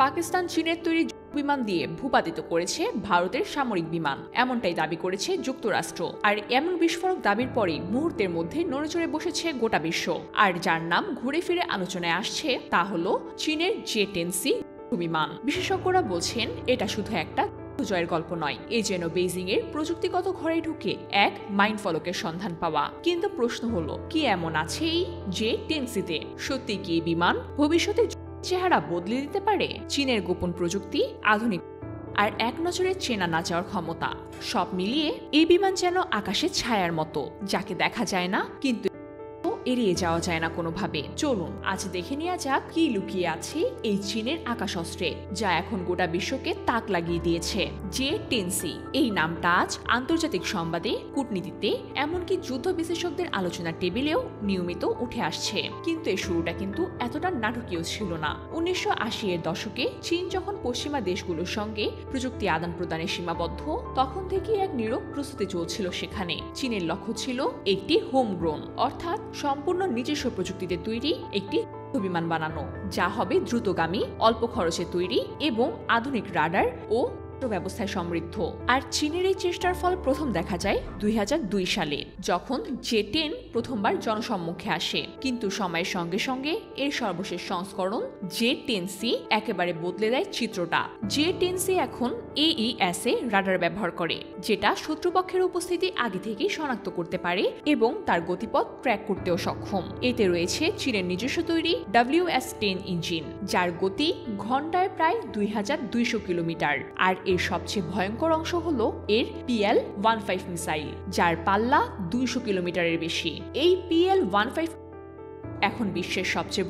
পাকিস্তান চীনের তৈরি বিমান দিয়ে ভূপাতিত করেছে ভারতের সামরিক বিমান, এমনটাই দাবি করেছে যুক্তরাষ্ট্র। আর এমন বিস্ফোরক দাবির পরেই মুহূর্তের মধ্যে নড়েচড়ে বসেছে গোটা বিশ্ব। আর যার নাম ঘুরে ফিরে আলোচনায় আসছে তা হলো চীনের J-10C বিমান। বিশেষজ্ঞরা বলছেন এটা শুধু একটা জয়ের গল্প নয়, এ যেন বেইজিং এর প্রযুক্তিগত ঘরে ঢুকে এক মাইন্ড ফলকের সন্ধান পাওয়া। কিন্তু প্রশ্ন হলো, কি এমন আছে এই J-10C-তে? সত্যি কি এই বিমান ভবিষ্যতে চেহারা বদলে দিতে পারে? চীনের গোপন প্রযুক্তি, আধুনিক আর এক নজরে চেনা না যাওয়ার ক্ষমতা, সব মিলিয়ে এই বিমান যেন আকাশের ছায়ার মতো, যাকে দেখা যায় না কিন্তু এড়িয়ে যাওয়া যায় না কোনোভাবে। চলুন আজ দেখে নেওয়া যাক কি লুকিয়ে আছে এই চীনের আকাশঅস্ত্রে, যা এখন গোটা বিশ্বকে তাক লাগিয়ে দিয়েছে। J-10C এই নামটা আজ আন্তর্জাতিক সংবাদে, কূটনীতিতে, এমনকি যুদ্ধ বিশেষজ্ঞদের আলোচনার টেবিলেও নিয়মিত উঠে আসছে। কিন্তু এর শুরুটা কিন্তু এতটা নাটকীয় ছিল না। 1980-এর দশকে চীন যখন পশ্চিমা দেশগুলোর সঙ্গে প্রযুক্তি আদান প্রদানে সীমাবদ্ধ, তখন থেকে এক নীরব প্রস্তুতি চলছিল সেখানে। চীনের লক্ষ্য ছিল একটি হোমগ্রোন, অর্থাৎ সম্পূর্ণ নিজস্ব প্রযুক্তিতে তৈরি একটি বিমান বানানো, যা হবে দ্রুতগামী, অল্প খরচে তৈরি এবং আধুনিক রাডার ও ব্যবস্থায় সমৃদ্ধ। আর চীনের এই চেষ্টার ফল প্রথম দেখা যায় 2002 সালে, যখন J-10 প্রথমবার জনসম্মুখে আসে। কিন্তু সময়ের সঙ্গে সঙ্গে এর সর্বশেষ সংস্করণ J-10C একেবারে বদলে দেয় চিত্রটা। J-10C এখন AES রাডার ব্যবহার করে, যেটা শত্রুপক্ষের উপস্থিতি আগে থেকেই শনাক্ত করতে পারে এবং তার গতিপথ ট্র্যাক করতেও সক্ষম। এতে রয়েছে চীনের নিজস্ব তৈরি WS-10 ইঞ্জিন, যার গতি ঘন্টায় প্রায় 2200 কিলোমিটার। আর এর সবচেয়ে ভয়ঙ্কর অংশ হলো এর PL-15 মিসাইল, যার পাল্লা 200 কিলোমিটারের বেশি। এই PL-15 এখন বিশ্বের সবচেয়ে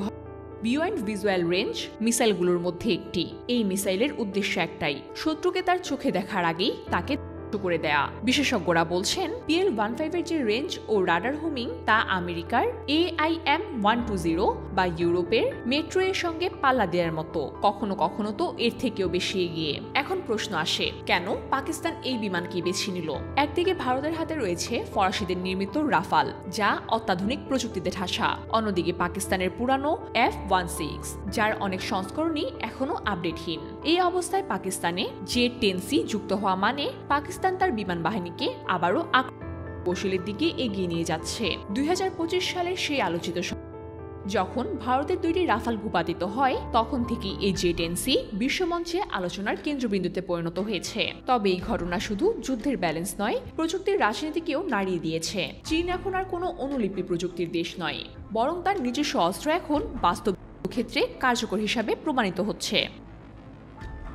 বিয়ন্ড ভিজুয়াল রেঞ্জ মিসাইলগুলোর মধ্যে একটি। এই মিসাইলের উদ্দেশ্য একটাই, শত্রুকে তার চোখে দেখার আগেই তাকে করে দেয়া। বিশেষজ্ঞরা বলছেন PL-15 এর যে রেঞ্জ ও রাডার হোমিং, তা আমেরিকার AIM-120 বা ইউরোপের মেট্রো এর সঙ্গে পাল্লা দেওয়ার মতো, কখনো কখনো তো এর থেকেও বেশি এগিয়ে। এখন প্রশ্ন আসে, কেন পাকিস্তান এই বিমানকে বেছে নিল? একদিকে ভারতের হাতে রয়েছে ফরাসিদের নির্মিত রাফাল, যা অত্যাধুনিক প্রযুক্তিতে ঠাসা। অন্যদিকে পাকিস্তানের পুরানো F-16, যার অনেক সংস্করণই এখনো আপডেটহীন। এই অবস্থায় পাকিস্তানে J-10C যুক্ত হওয়া মানে পাকিস্তান তার বিমান বাহিনীকে আবারও কৌশলের দিকে এগিয়ে নিয়ে যাচ্ছে। 2025 সালের সেই আলোচিত যখন ভারতের তৈরি রাফাল ভূপাতিত হয়, তখন থেকেই এই J-10C বিশ্বমঞ্চে আলোচনার কেন্দ্রবিন্দুতে পরিণত হয়েছে। তবে এই ঘটনা শুধু যুদ্ধের ব্যালেন্স নয়, প্রযুক্তির রাজনীতিকেও নাড়িয়ে দিয়েছে। চীন এখন আর কোনো অনুলিপি প্রযুক্তির দেশ নয়, বরং তার নিজস্ব অস্ত্র এখন বাস্তব ক্ষেত্রে কার্যকর হিসাবে প্রমাণিত হচ্ছে।